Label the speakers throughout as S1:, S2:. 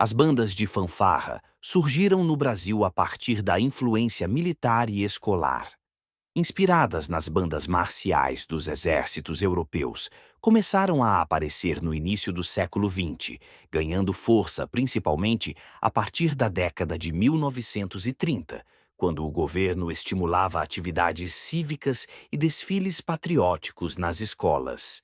S1: As bandas de fanfarra surgiram no Brasil a partir da influência militar e escolar. Inspiradas nas bandas marciais dos exércitos europeus, começaram a aparecer no início do século XX, ganhando força principalmente a partir da década de 1930, quando o governo estimulava atividades cívicas e desfiles patrióticos nas escolas.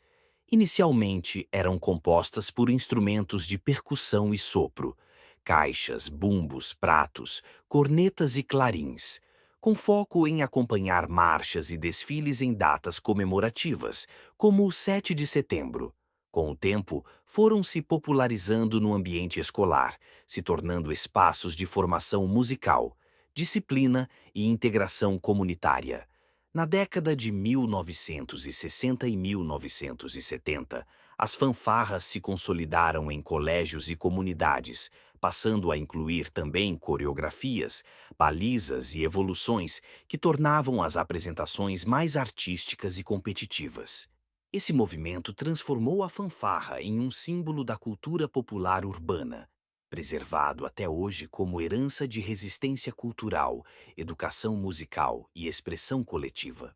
S1: Inicialmente eram compostas por instrumentos de percussão e sopro, caixas, bumbos, pratos, cornetas e clarins, com foco em acompanhar marchas e desfiles em datas comemorativas, como o 7 de setembro. Com o tempo, foram se popularizando no ambiente escolar, se tornando espaços de formação musical, disciplina e integração comunitária. Na década de 1960 e 1970, as fanfarras se consolidaram em colégios e comunidades, passando a incluir também coreografias, balizas e evoluções que tornavam as apresentações mais artísticas e competitivas. Esse movimento transformou a fanfarra em um símbolo da cultura popular urbana, preservado até hoje como herança de resistência cultural, educação musical e expressão coletiva.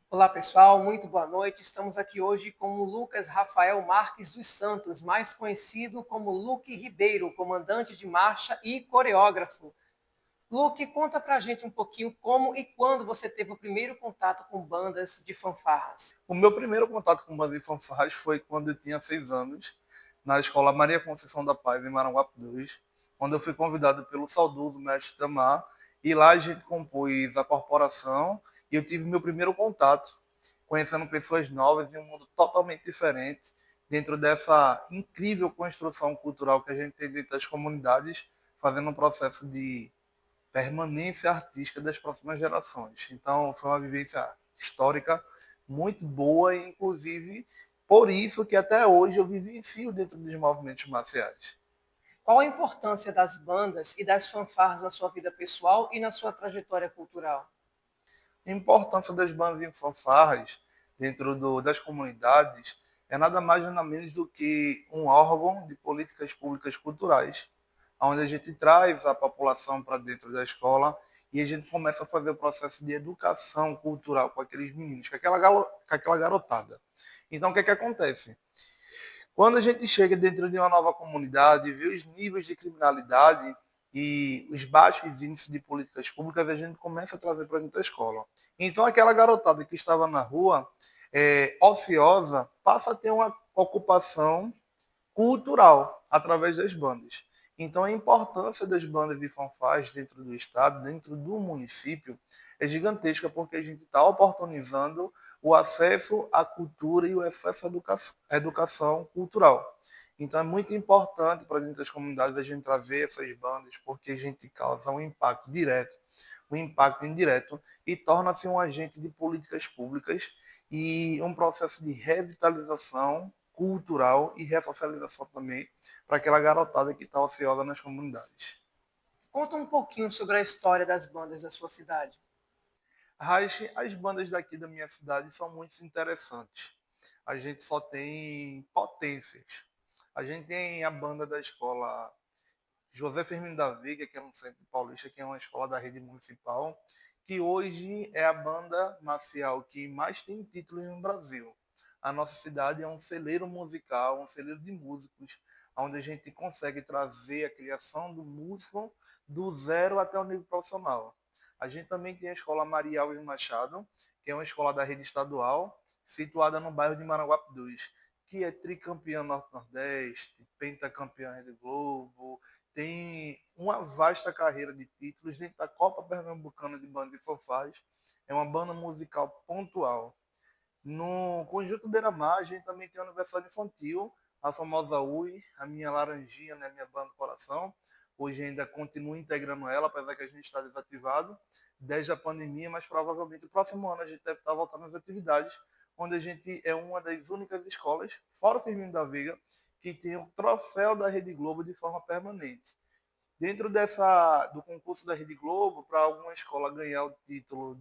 S2: Olá pessoal, muito boa noite. Estamos aqui hoje com o Lucas Rafael Marques dos Santos, mais conhecido como Luque Ribeiro, comandante de marcha e coreógrafo. Luque, conta pra gente um pouquinho como e quando você teve o primeiro contato com bandas de fanfarras.
S3: O meu primeiro contato com banda de fanfarras foi quando eu tinha 6 anos, na escola Maria Conceição da Paz, em Maranguape 2, onde eu fui convidado pelo saudoso mestre Tamar, e lá a gente compôs a corporação, e eu tive meu primeiro contato, conhecendo pessoas novas em um mundo totalmente diferente, dentro dessa incrível construção cultural que a gente tem dentro das comunidades, fazendo um processo de permanência artística das próximas gerações. Então, foi uma vivência histórica muito boa, e inclusive por isso que até hoje eu vivencio dentro dos movimentos marciais.
S2: Qual a importância das bandas e das fanfarras na sua vida pessoal e na sua trajetória cultural?
S3: A importância das bandas e fanfarras dentro das comunidades é nada mais nada menos do que um órgão de políticas públicas culturais, onde a gente traz a população para dentro da escola e a gente começa a fazer o processo de educação cultural com aqueles meninos, com aquela garotada. Então, o que é que acontece? Quando a gente chega dentro de uma nova comunidade, vê os níveis de criminalidade e os baixos índices de políticas públicas, a gente começa a trazer para dentro da escola. Então, aquela garotada que estava na rua, ociosa, passa a ter uma ocupação cultural através das bandas. Então, a importância das bandas de fanfarras dentro do estado, dentro do município, é gigantesca, porque a gente está oportunizando o acesso à cultura e o acesso à educação cultural. Então, é muito importante para dentro das comunidades a gente trazer essas bandas, porque a gente causa um impacto direto, um impacto indireto, e torna-se um agente de políticas públicas e um processo de revitalização cultural e ressocialização também para aquela garotada que está ociosa nas comunidades.
S2: Conta um pouquinho sobre a história das bandas da sua cidade.
S3: Raiz, as bandas daqui da minha cidade são muito interessantes. A gente só tem potências. A gente tem a banda da escola José Firmino da Veiga, que é no centro de Paulista, que é uma escola da rede municipal, que hoje é a banda marcial que mais tem títulos no Brasil. A nossa cidade é um celeiro musical, um celeiro de músicos, onde a gente consegue trazer a criação do músico do zero até o nível profissional. A gente também tem a escola Maria Alves Machado, que é uma escola da rede estadual, situada no bairro de Maranguape 2, que é tricampeã Norte-Nordeste, pentacampeã Rede Globo, tem uma vasta carreira de títulos dentro da Copa Pernambucana de Banda e Fanfarras. É uma banda musical pontual. No Conjunto Beira-Mar, a gente também tem a aniversário infantil, a famosa UI, a minha laranjinha, né, minha banda do coração. Hoje ainda continuo integrando ela, apesar que a gente está desativado desde a pandemia, mas provavelmente o próximo ano a gente deve estar voltando às atividades, onde a gente é uma das únicas escolas, fora o Firmino da Veiga, que tem o troféu da Rede Globo de forma permanente. Dentro do concurso da Rede Globo, para alguma escola ganhar o título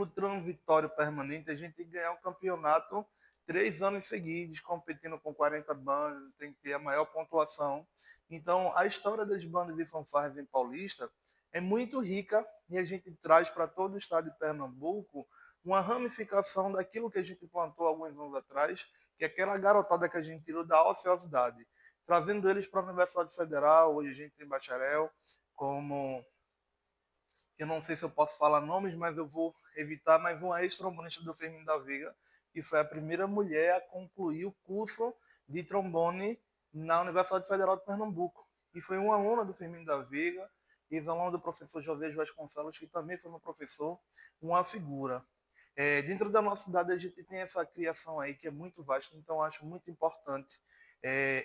S3: transitório permanente, a gente tem que ganhar um campeonato 3 anos seguidos competindo com 40 bandas, tem que ter a maior pontuação. Então, a história das bandas de fanfarras em Paulista é muito rica e a gente traz para todo o estado de Pernambuco uma ramificação daquilo que a gente plantou alguns anos atrás, que é aquela garotada que a gente tirou da ociosidade, trazendo eles para a Universidade Federal. Hoje a gente tem bacharel, como eu não sei se eu posso falar nomes, mas eu vou evitar, mas uma ex-trombonista do Firmino da Veiga, que foi a primeira mulher a concluir o curso de trombone na Universidade Federal de Pernambuco. E foi uma aluna do Firmino da Veiga, ex-aluna do professor José Vasconcelos, que também foi meu professor, uma figura. Dentro da nossa cidade, a gente tem essa criação aí que é muito vasta, então acho muito importante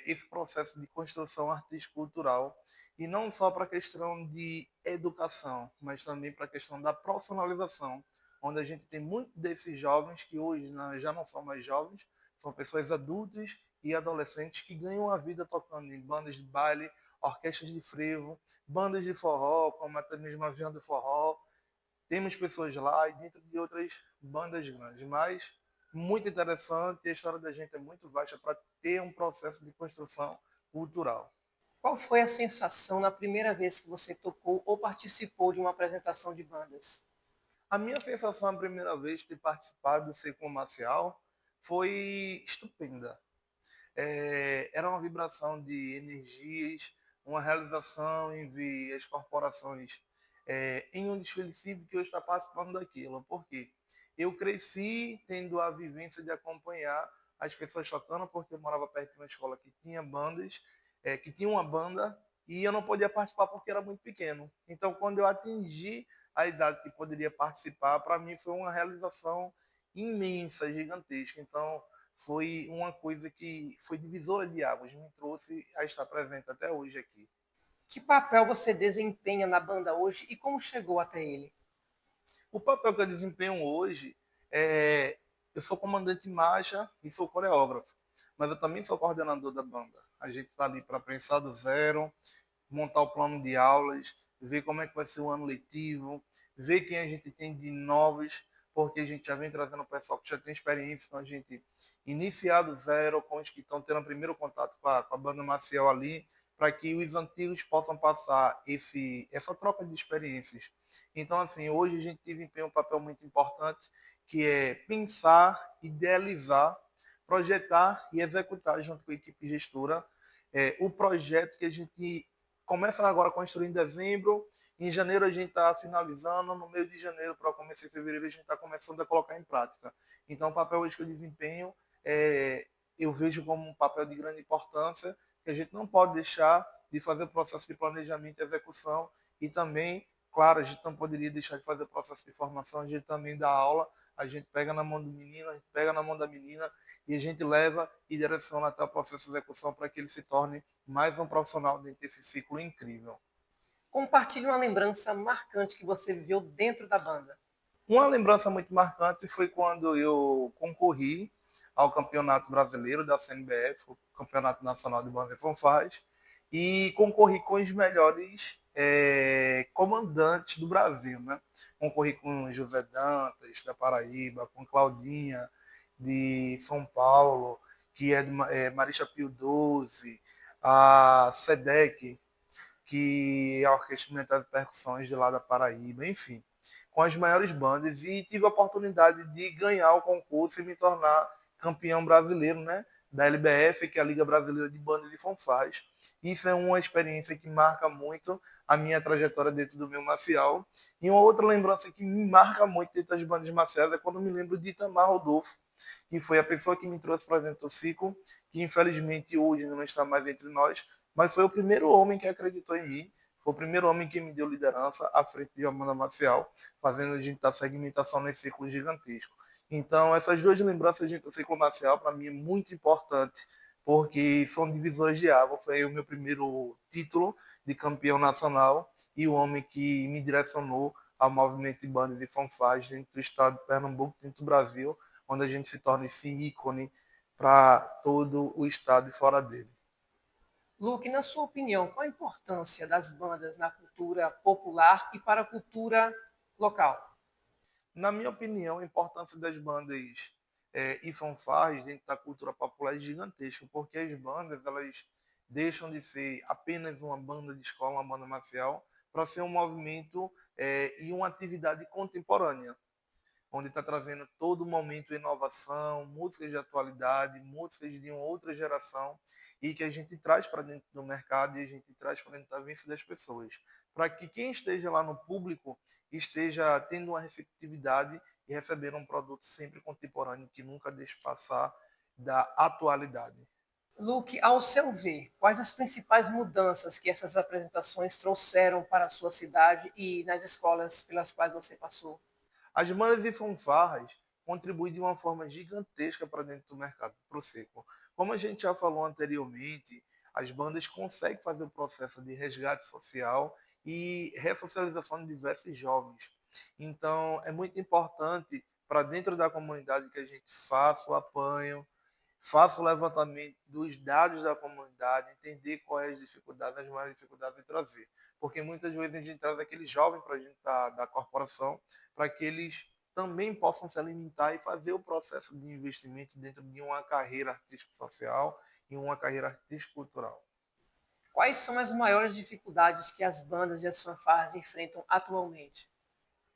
S3: esse processo de construção artístico-cultural, e não só para a questão de educação, mas também para a questão da profissionalização, onde a gente tem muito desses jovens que hoje já não são mais jovens, são pessoas adultas e adolescentes que ganham a vida tocando em bandas de baile, orquestras de frevo, bandas de forró, como até mesmo Avião do Forró. Temos pessoas lá e dentro de outras bandas grandes, mas muito interessante. A história da gente é muito vasta para ter um processo de construção cultural.
S2: Qual foi a sensação na primeira vez que você tocou ou participou de uma apresentação de bandas?
S3: A minha sensação a primeira vez de ter participado do Ciclo Marcial foi estupenda. Era uma vibração de energias, uma realização em ver as corporações em um desfile cívico que eu estou participando daquilo. Porque eu cresci tendo a vivência de acompanhar as pessoas tocando, porque eu morava perto de uma escola que tinha bandas, que tinha uma banda, e eu não podia participar porque era muito pequeno. Então, quando eu atingi a idade que poderia participar, para mim foi uma realização imensa, gigantesca. Então, foi uma coisa que foi divisora de águas, me trouxe a estar presente até hoje aqui.
S2: Que papel você desempenha na banda hoje e como chegou até ele?
S3: O papel que eu desempenho hoje é... Eu sou comandante de marcha e sou coreógrafo, mas eu também sou coordenador da banda. A gente está ali para pensar do zero, montar o plano de aulas, ver como é que vai ser o ano letivo, ver quem a gente tem de novos, porque a gente já vem trazendo o pessoal que já tem experiência, então a gente iniciar do zero com os que estão tendo o primeiro contato com a banda marcial ali, para que os antigos possam passar essa troca de experiências. Então, assim, hoje a gente desempenha um papel muito importante, que é pensar, idealizar, projetar e executar junto com a equipe gestora o projeto que a gente começa agora a construir em dezembro. Em janeiro a gente está finalizando, no meio de janeiro para o começo de fevereiro a gente está começando a colocar em prática. Então o papel hoje que eu desempenho eu vejo como um papel de grande importância, que a gente não pode deixar de fazer o processo de planejamento e execução, e também, claro, a gente não poderia deixar de fazer o processo de formação, a gente também dá aula, a gente pega na mão do menino, a gente pega na mão da menina e a gente leva e direciona até o processo de execução para que ele se torne mais um profissional dentro desse ciclo incrível.
S2: Compartilhe uma lembrança marcante que você viveu dentro da banda.
S3: Uma lembrança muito marcante foi quando eu concorri ao Campeonato Brasileiro da CNBF, o Campeonato Nacional de Bandas e Fanfarras, e concorri com os melhores comandantes do Brasil, né? Concorri com José Dantas, da Paraíba, com Claudinha, de São Paulo, que é de Marista Pio XII, a SEDEC, que é a Orquestra Militar de Percussões de lá da Paraíba, enfim, com as maiores bandas, e tive a oportunidade de ganhar o concurso e me tornar campeão brasileiro, né, da LBF, que é a Liga Brasileira de Bandas de Fanfarras. Isso é uma experiência que marca muito a minha trajetória dentro do meu marcial. E uma outra lembrança que me marca muito dentro das bandas marciais é quando me lembro de Itamar Rodolfo, que foi a pessoa que me trouxe para dentro do ciclo, que infelizmente hoje não está mais entre nós, mas foi o primeiro homem que acreditou em mim, foi o primeiro homem que me deu liderança à frente de Amanda Marcial, fazendo a gente dar segmentação nesse ciclo gigantesco. Então, essas duas lembranças do ciclo marcial, para mim, é muito importante, porque são divisores de água. Foi o meu primeiro título de campeão nacional e o homem que me direcionou ao movimento de bandas de fanfarras dentro do estado de Pernambuco, dentro do Brasil, onde a gente se torna esse ícone para todo o estado e fora dele.
S2: Luke, na sua opinião, qual a importância das bandas na cultura popular e para a cultura local?
S3: Na minha opinião, a importância das bandas e fanfarras dentro da cultura popular é gigantesco, porque as bandas elas deixam de ser apenas uma banda de escola, uma banda marcial, para ser um movimento e uma atividade contemporânea, onde está trazendo todo momento inovação, músicas de atualidade, músicas de uma outra geração, e que a gente traz para dentro do mercado e a gente traz para dentro da vista das pessoas, para que quem esteja lá no público esteja tendo uma receptividade e recebendo um produto sempre contemporâneo, que nunca deixe passar da atualidade.
S2: Luke, ao seu ver, quais as principais mudanças que essas apresentações trouxeram para a sua cidade e nas escolas pelas quais você passou?
S3: As bandas e fanfarras contribuem de uma forma gigantesca para dentro do mercado Prosecco. Como a gente já falou anteriormente, as bandas conseguem fazer o processo de resgate social e ressocialização de diversos jovens. Então, é muito importante para dentro da comunidade que a gente faça o apanho, faça o levantamento dos dados da comunidade, entender quais as dificuldades, as maiores dificuldades e trazer. Porque muitas vezes a gente traz aquele jovem para a gente da corporação, para que eles também possam se alimentar e fazer o processo de investimento dentro de uma carreira artístico-social e uma carreira artístico-cultural.
S2: Quais são as maiores dificuldades que as bandas e as fanfarras enfrentam atualmente?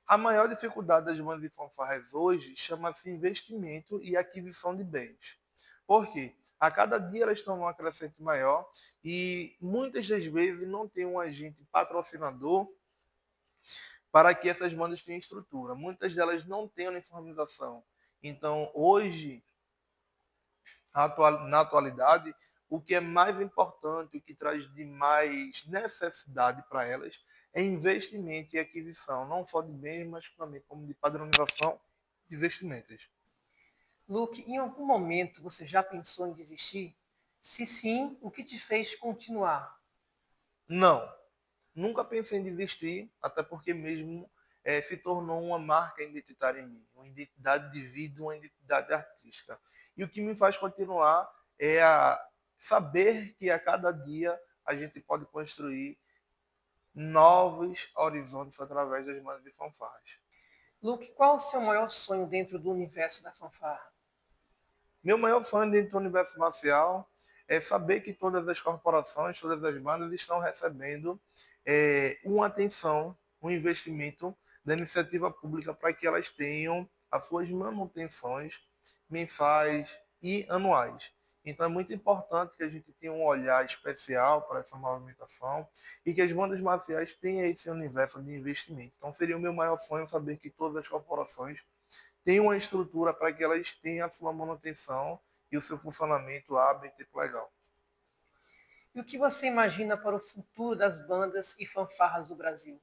S3: A maior dificuldade das bandas de fanfarras hoje chama-se investimento e aquisição de bens. Por quê? A cada dia elas estão num crescente maior e muitas das vezes não tem um agente patrocinador para que essas bandas tenham estrutura. Muitas delas não têm uniformização. Então, hoje, na atualidade, o que é mais importante, o que traz de mais necessidade para elas, é investimento e aquisição, não só de bens, mas também como de padronização de investimentos.
S2: Luke, em algum momento você já pensou em desistir? Se sim, o que te fez continuar?
S3: Não, nunca pensei em desistir, até porque mesmo se tornou uma marca identitária em mim, uma identidade de vida, uma identidade artística. E o que me faz continuar é saber que a cada dia a gente pode construir novos horizontes através das bandas de fanfarras.
S2: Luke, qual o seu maior sonho dentro do universo da fanfarra?
S3: Meu maior sonho dentro do universo marcial é saber que todas as corporações, todas as bandas estão recebendo uma atenção, um investimento da iniciativa pública para que elas tenham as suas manutenções mensais e anuais. Então é muito importante que a gente tenha um olhar especial para essa movimentação e que as bandas marciais tenham esse universo de investimento. Então seria o meu maior sonho saber que todas as corporações têm uma estrutura para que elas tenham a sua manutenção e o seu funcionamento hábil em tempo legal.
S2: E o que você imagina para o futuro das bandas e fanfarras do Brasil?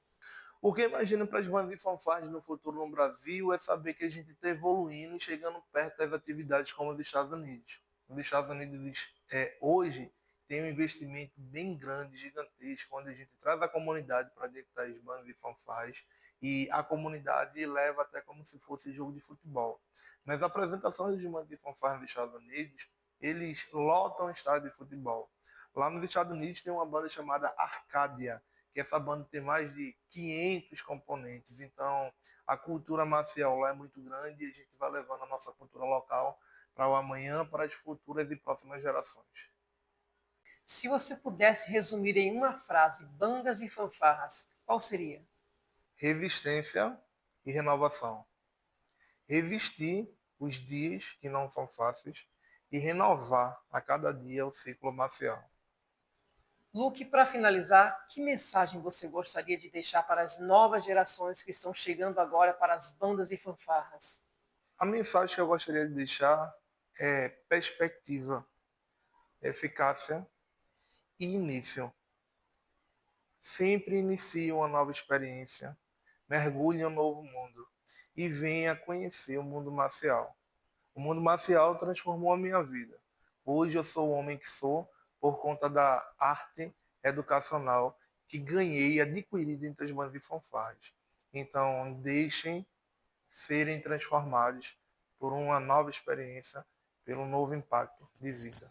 S3: O que eu imagino para as bandas de fanfarras no futuro no Brasil é saber que a gente está evoluindo e chegando perto das atividades como os Estados Unidos. Os Estados Unidos hoje tem um investimento bem grande, gigantesco, onde a gente traz a comunidade para dentro das bandas de fanfarras e a comunidade leva até como se fosse jogo de futebol. Nas apresentações de bandas de fanfarras nos Estados Unidos, eles lotam o estádio de futebol. Lá nos Estados Unidos tem uma banda chamada Arcadia, que essa banda tem mais de 500 componentes. Então, a cultura marcial lá é muito grande e a gente vai levando a nossa cultura local para o amanhã, para as futuras e próximas gerações.
S2: Se você pudesse resumir em uma frase bandas e fanfarras, qual seria?
S3: Resistência e renovação. Resistir os dias que não são fáceis e renovar a cada dia o ciclo marcial.
S2: Luke, para finalizar, que mensagem você gostaria de deixar para as novas gerações que estão chegando agora para as bandas e fanfarras?
S3: A mensagem que eu gostaria de deixar é perspectiva, eficácia e início. Sempre inicie uma nova experiência, mergulhe em um novo mundo e venha conhecer o mundo marcial. O mundo marcial transformou a minha vida. Hoje eu sou o homem que sou por conta da arte educacional que ganhei e adquiri dentro das bandas de fanfarras. Então, deixem serem transformados por uma nova experiência, pelo novo impacto de vida.